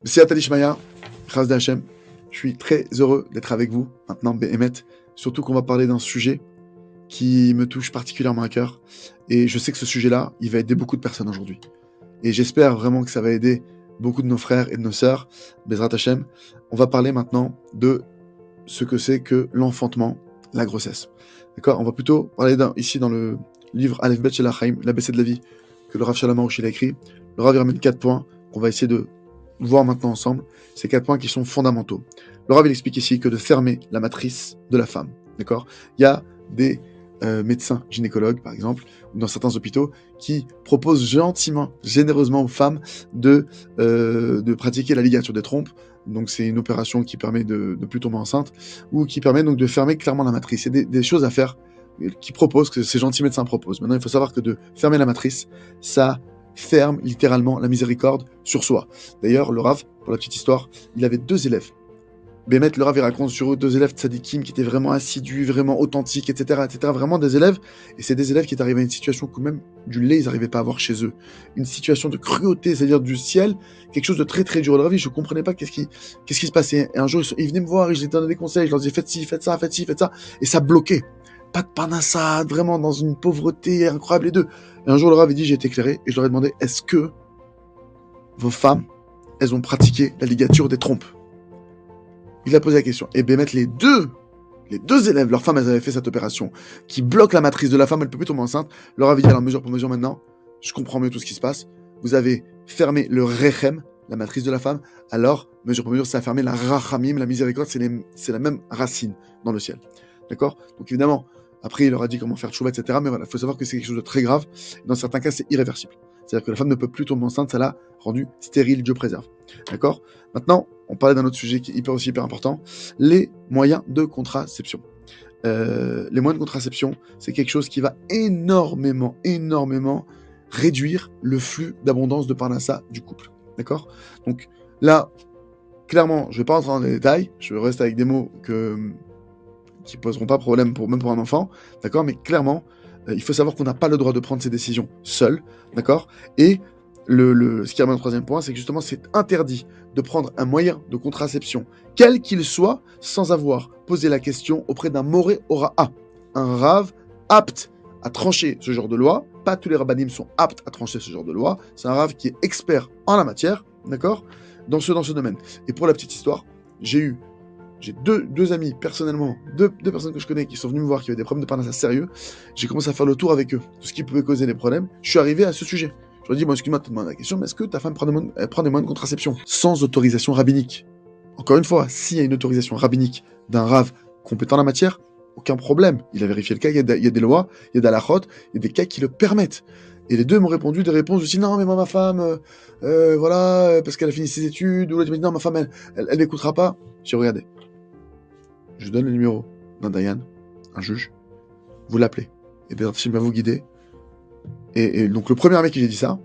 C'est Talishmaya, Chas d'Hachem. Je suis très heureux d'être avec vous maintenant, Béhémet. Surtout qu'on va parler d'un sujet qui me touche particulièrement à cœur. Et je sais que ce sujet-là, il va aider beaucoup de personnes aujourd'hui. Et j'espère vraiment que ça va aider beaucoup de nos frères et de nos sœurs, Bezrat Hachem. On va parler maintenant de ce que c'est que l'enfantement, la grossesse. D'accord? On va plutôt parler ici dans le livre Aleph Bet Shel HaChaim, l'ABC de la vie, que le Rav Shalom Arush il a écrit. Le Rav il ramène 4 points qu'on va essayer de voir maintenant ensemble. Ces 4 points qui sont fondamentaux. Le Rav il explique ici que de fermer la matrice de la femme. D'accord? Il y a des médecins gynécologues, par exemple, ou dans certains hôpitaux, qui proposent gentiment, généreusement aux femmes de pratiquer la ligature des trompes. Donc c'est une opération qui permet de ne plus tomber enceinte, ou qui permet donc de fermer clairement la matrice. C'est des choses à faire qui proposent, que ces gentils médecins proposent. Maintenant, il faut savoir que de fermer la matrice, ça ferme littéralement la miséricorde sur soi. D'ailleurs, le Rav, pour la petite histoire, il avait 2 élèves. Bémet, le Rav, il raconte sur eux 2 élèves tzadikim qui étaient vraiment assidus, vraiment authentiques, etc., etc. Vraiment des élèves. Et c'est des élèves qui étaient arrivés à une situation que même du lait, ils n'arrivaient pas à avoir chez eux. Une situation de cruauté, c'est-à-dire du ciel, quelque chose de très très dur. Le Rav, je ne comprenais pas qu'est-ce qui se passait. Et un jour, ils venaient me voir et je leur donnais des conseils. Je leur disais, faites ci, faites ça, faites ci, faites ça. Et ça bloquait. Pas de parnassade, vraiment dans une pauvreté incroyable, les deux. Et un jour, le Rav, il dit, j'ai été éclairé. Et je leur ai demandé, est-ce que vos femmes, elles ont pratiqué la ligature des trompes? Il a posé la question. Et Bémet, les deux élèves, leurs femmes, elles avaient fait cette opération qui bloque la matrice de la femme, elle ne peut plus tomber enceinte. Leur avait dit, alors mesure pour mesure maintenant, je comprends mieux tout ce qui se passe. Vous avez fermé le rechem, la matrice de la femme, alors mesure pour mesure, ça a fermé la rachamim, la miséricorde, c'est la même racine dans le ciel. D'accord? Donc évidemment, après il leur a dit comment faire tchouva, etc. Mais voilà, il faut savoir que c'est quelque chose de très grave. Dans certains cas, c'est irréversible. C'est-à-dire que la femme ne peut plus tomber enceinte, ça l'a rendue stérile, Dieu préserve. D'accord? Maintenant, on parlait d'un autre sujet qui est hyper important, les moyens de contraception. Les moyens de contraception, c'est quelque chose qui va énormément réduire le flux d'abondance de parnassa du couple. D'accord? Donc là, clairement, je ne vais pas rentrer dans les détails, je reste avec des mots qui ne poseront pas problème même pour un enfant, d'accord? Mais clairement, il faut savoir qu'on n'a pas le droit de prendre ces décisions seul, d'accord? Et ce qui amène au 3e point, c'est que justement, c'est interdit de prendre un moyen de contraception, quel qu'il soit, sans avoir posé la question auprès d'un moré ora, un rave apte à trancher ce genre de loi. Pas tous les rabbanim sont aptes à trancher ce genre de loi. C'est un rave qui est expert en la matière, d'accord, dans ce domaine. Et pour la petite histoire, j'ai deux amis, personnellement, deux personnes que je connais qui sont venus me voir, qui avaient des problèmes de parnassa sérieux. J'ai commencé à faire le tour avec eux, tout ce qui pouvait causer des problèmes. Je suis arrivé à ce sujet. Je leur ai dit, bon, excuse-moi de te demander la question, mais est-ce que ta femme prend des moyens de contraception sans autorisation rabbinique? Encore une fois, s'il y a une autorisation rabbinique d'un rave compétent en la matière, aucun problème. Il a vérifié le cas, il y a des lois, il y a d'alachot, il y a des cas qui le permettent. Et les deux m'ont répondu des réponses aussi, non, mais moi, ma femme, voilà, parce qu'elle a fini ses études, ou l'autre m'a dit, non, ma femme, elle n'écoutera pas. J'ai regardé. Je donne le numéro d'un Dayan, un juge, vous l'appelez. Et bien, il va vous guider. Et donc, le premier mec qui j'ai dit ça,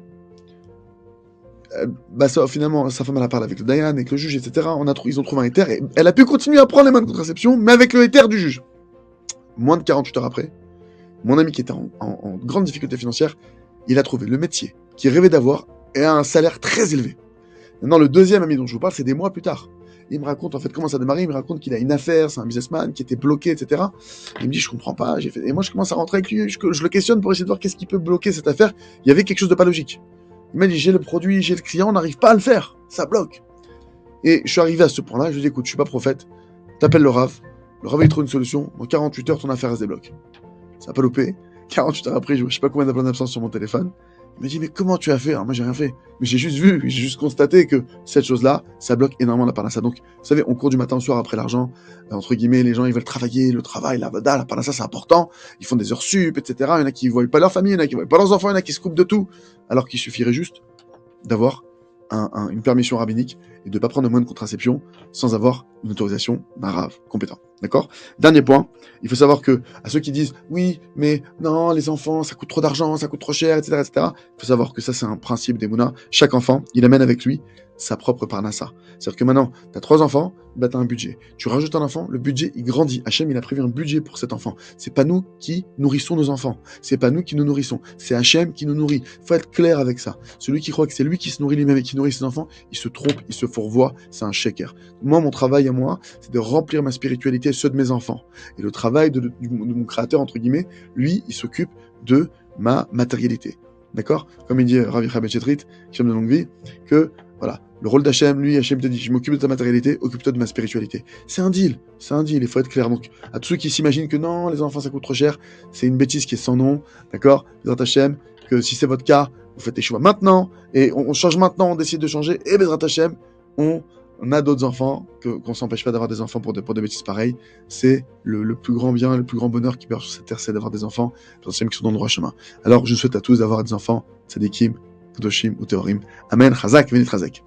finalement, sa femme, elle a parlé avec le Dayan, avec le juge, etc. Ils ont trouvé un éther, et elle a pu continuer à prendre les moyens de contraception, mais avec le éther du juge. Moins de 48 heures après, mon ami qui était en grande difficulté financière, il a trouvé le métier qu'il rêvait d'avoir et a un salaire très élevé. Maintenant, le deuxième ami dont je vous parle, c'est des mois plus tard. Il me raconte en fait comment ça a démarré, il me raconte qu'il a une affaire, c'est un businessman qui était bloqué, etc. Il me dit, je comprends pas, et moi je commence à rentrer avec lui, je le questionne pour essayer de voir qu'est-ce qui peut bloquer cette affaire. Il y avait quelque chose de pas logique. Il m'a dit, j'ai le produit, j'ai le client, on n'arrive pas à le faire, ça bloque. Et je suis arrivé à ce point-là, je lui ai dit, écoute, je suis pas prophète, t'appelles le Rav, il trouve une solution, dans 48 heures, ton affaire elle se débloque. Ça n'a pas loupé, 48 heures après, je sais pas combien d'appels d'absence sur mon téléphone. Il m'a dit, mais comment tu as fait? Alors moi, j'ai rien fait. Mais j'ai juste constaté que cette chose-là, ça bloque énormément la parnassa. Donc, vous savez, on court du matin au soir après l'argent. Entre guillemets, les gens, ils veulent travailler, le travail, la vada, la parnassa, c'est important. Ils font des heures sup, etc. Il y en a qui ne voient pas leur famille, il y en a qui ne voient pas leurs enfants, il y en a qui se coupent de tout. Alors qu'il suffirait juste d'avoir une permission rabbinique et de ne pas prendre de moyens de contraception sans avoir une autorisation d'un rave compétent. D'accord? Dernier point, il faut savoir que, à ceux qui disent, oui, mais non, les enfants, ça coûte trop d'argent, ça coûte trop cher, etc., etc., il faut savoir que ça, c'est un principe des Mouna. Chaque enfant, il amène avec lui sa propre parnassa. C'est-à-dire que maintenant, tu as 3 enfants, bah, tu as un budget. Tu rajoutes un enfant, le budget, il grandit. Hachem, il a prévu un budget pour cet enfant. C'est pas nous qui nourrissons nos enfants. C'est pas nous qui nous nourrissons. C'est Hachem qui nous nourrit. Faut être clair avec ça. Celui qui croit que c'est lui qui se nourrit lui-même et qui nourrit ses enfants, il se trompe, il se fourvoie, c'est un shaker. Moi, mon travail à moi, c'est de remplir ma spiritualité et ceux de mes enfants. Et le travail de mon créateur, entre guillemets, lui, il s'occupe de ma matérialité. D'accord? Comme il dit Rav Yechaim Ben Chetrit, qui de longue vie, que voilà, le rôle d'Hachem, lui, Hachem te dit, je m'occupe de ta matérialité, occupe-toi de ma spiritualité. C'est un deal, il faut être clair. Donc, à tous ceux qui s'imaginent que non, les enfants ça coûte trop cher, c'est une bêtise qui est sans nom, d'accord? Bezrat Hachem, que si c'est votre cas, vous faites les choix maintenant, et on change maintenant, on décide de changer, et Bezrat Hachem, on a d'autres enfants, qu'on s'empêche pas d'avoir des enfants pour des bêtises pareilles. C'est le plus grand bien, le plus grand bonheur qui peut y avoir sur cette terre, c'est d'avoir des enfants, qui sont dans le droit chemin. Alors, je souhaite à tous d'avoir des enfants, tzadikim, kedoshim ou teorim. Amen, chazak, venit chazak.